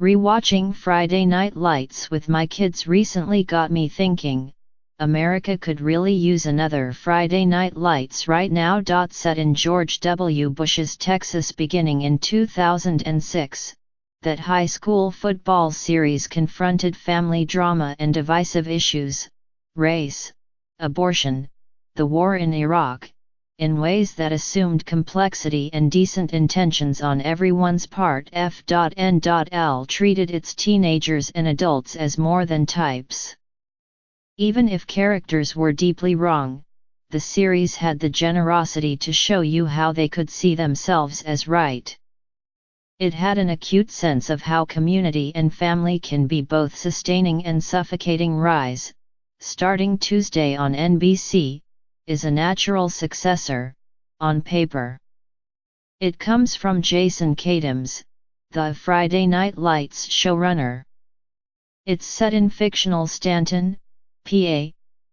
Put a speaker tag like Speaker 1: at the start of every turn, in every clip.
Speaker 1: Rewatching Friday Night Lights with my kids recently got me thinking, America could really use another Friday Night Lights right now. Set in George W. Bush's Texas beginning in 2006, that high school football series confronted family drama and divisive issues, race, abortion, the war in Iraq, in ways that assumed complexity and decent intentions on everyone's part. F.N.L. treated its teenagers and adults as more than types. Even if characters were deeply wrong, the series had the generosity to show you how they could see themselves as right. It had an acute sense of how community and family can be both sustaining and suffocating. Rise, starting Tuesday on NBC, is a natural successor, on paper. It comes from Jason Katims, the Friday Night Lights showrunner. It's set in fictional Stanton, PA,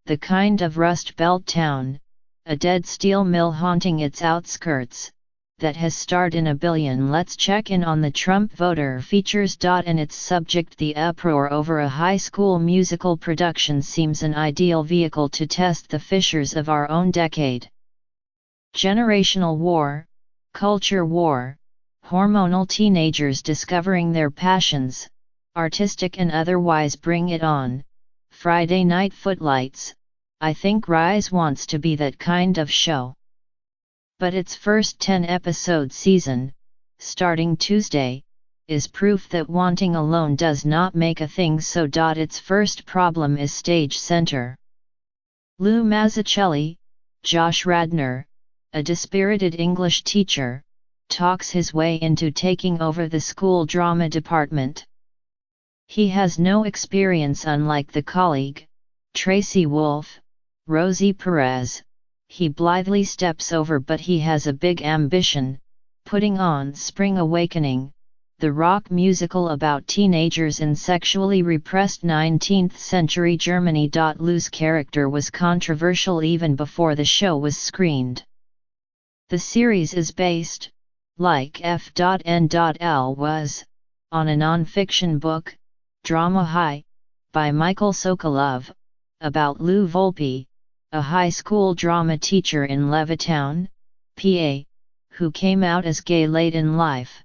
Speaker 1: the kind of Rust Belt town, a dead steel mill haunting its outskirts, that has starred in a billion Let's Check In on the Trump Voter features. And its subject, the uproar over a high school musical production, seems an ideal vehicle to test the fissures of our own decade. Generational war, culture war, hormonal teenagers discovering their passions, artistic and otherwise. Bring it on, Friday Night Footlights. I think Rise wants to be that kind of show. But its first 10-episode season, starting Tuesday, is proof that wanting alone does not make a thing so. Its first problem is stage center. Lou Mazzucchelli, Josh Radnor, a dispirited English teacher, talks his way into taking over the school drama department. He has no experience, unlike the colleague, Tracy Wolff, Rosie Perez. He blithely steps over, but he has a big ambition, putting on Spring Awakening, the rock musical about teenagers in sexually repressed 19th-century Germany. Lou's character was controversial even before the show was screened. The series is based, like F.N.L. was, on a non-fiction book, Drama High, by Michael Sokolov, about Lou Volpe, a high school drama teacher in Levittown, PA, who came out as gay late in life.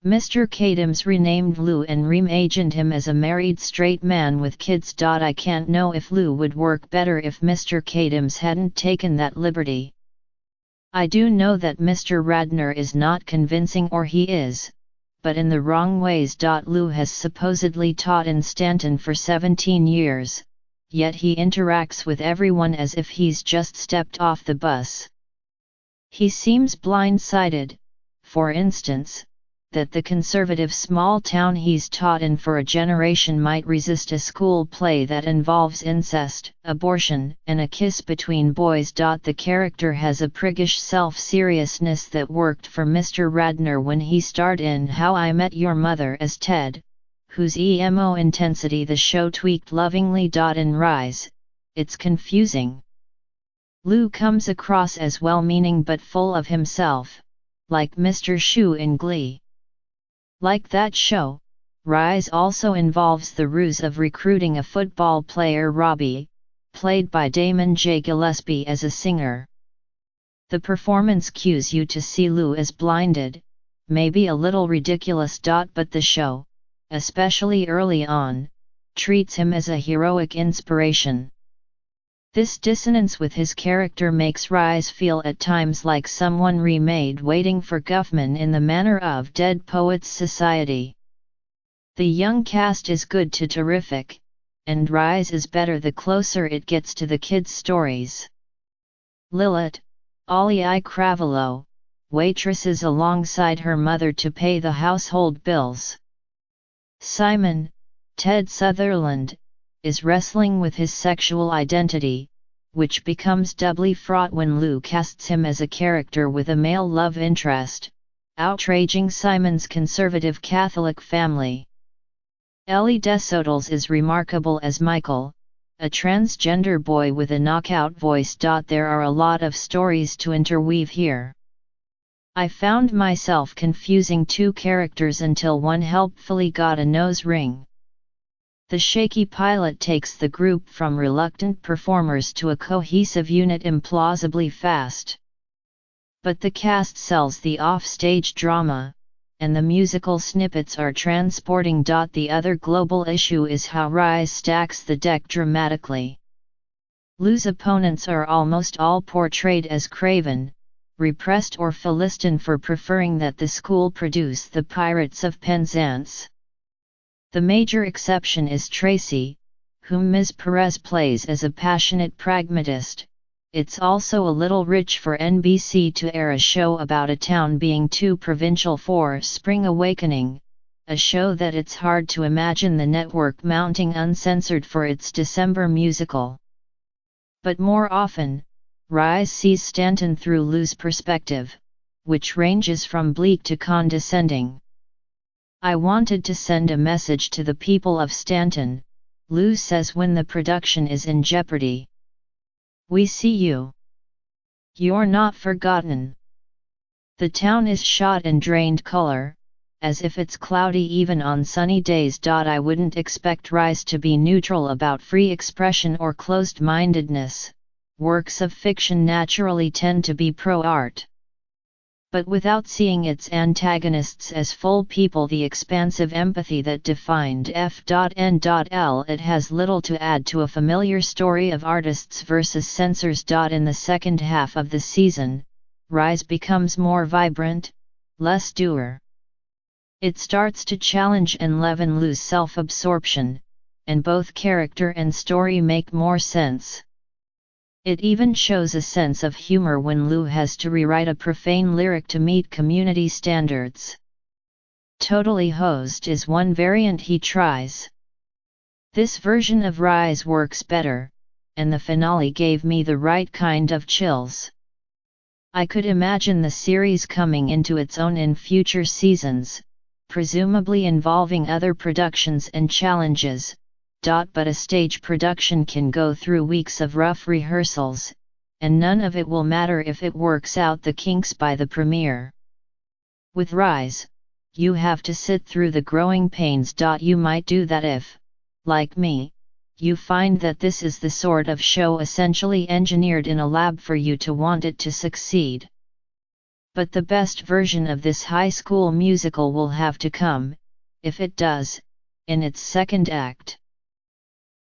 Speaker 1: Mr. Katims renamed Lou and reimagined him as a married straight man with kids. I can't know if Lou would work better if Mr. Katims hadn't taken that liberty. I do know that Mr. Radnor is not convincing, or he is, but in the wrong ways. Lou has supposedly taught in Stanton for 17 years. Yet he interacts with everyone as if he's just stepped off the bus. He seems blindsided, for instance, that the conservative small town he's taught in for a generation might resist a school play that involves incest, abortion, and a kiss between boys. The character has a priggish self-seriousness that worked for Mr. Radnor when he starred in How I Met Your Mother as Ted, whose emo intensity the show tweaked lovingly. In Rise, it's confusing. Lou comes across as well-meaning but full of himself, like Mr. Shu in Glee. Like that show, Rise also involves the ruse of recruiting a football player, Robbie, played by Damon J. Gillespie, as a singer. The performance cues you to see Lou as blinded, maybe a little ridiculous. But the show, especially early on, treats him as a heroic inspiration. This dissonance with his character makes Rise feel at times like someone remade Waiting for Guffman in the manner of Dead Poets Society. The young cast is good to terrific, and Rise is better the closer it gets to the kids' stories. Lilith, Ollie I. Cravallo, waitresses alongside her mother to pay the household bills. Simon, Ted Sutherland, is wrestling with his sexual identity, which becomes doubly fraught when Lou casts him as a character with a male love interest, outraging Simon's conservative Catholic family. Ellie DeSotis is remarkable as Michael, a transgender boy with a knockout voice. There are a lot of stories to interweave here. I found myself confusing two characters until one helpfully got a nose ring. The shaky pilot takes the group from reluctant performers to a cohesive unit implausibly fast. But the cast sells the off-stage drama, and the musical snippets are transporting. The other global issue is how Rise stacks the deck dramatically. Lu's opponents are almost all portrayed as craven, repressed or Philistine for preferring that the school produce the Pirates of Penzance. The major exception is Tracy, whom Ms. Perez plays as a passionate pragmatist. It's also a little rich for NBC to air a show about a town being too provincial for Spring Awakening, a show that it's hard to imagine the network mounting uncensored for its December musical. But more often, Rise sees Stanton through Lu's perspective, which ranges from bleak to condescending. I wanted to send a message to the people of Stanton, Lu says when the production is in jeopardy. We see you. You're not forgotten. The town is shot in drained color, as if it's cloudy even on sunny days. I wouldn't expect Rise to be neutral about free expression or closed-mindedness. Works of fiction naturally tend to be pro-art. But without seeing its antagonists as full people, the expansive empathy that defined F.N.L, it has little to add to a familiar story of artists versus censors. In the second half of the season, Rise becomes more vibrant, less dour. It starts to challenge and leaven Lu's self-absorption, and both character and story make more sense. It even shows a sense of humor when Lu has to rewrite a profane lyric to meet community standards. Totally Hosed is one variant he tries. This version of Rise works better, and the finale gave me the right kind of chills. I could imagine the series coming into its own in future seasons, presumably involving other productions and challenges. But a stage production can go through weeks of rough rehearsals, and none of it will matter if it works out the kinks by the premiere. With Rise, you have to sit through the growing pains. You might do that if, like me, you find that this is the sort of show essentially engineered in a lab for you to want it to succeed. But the best version of this high school musical will have to come, if it does, in its second act.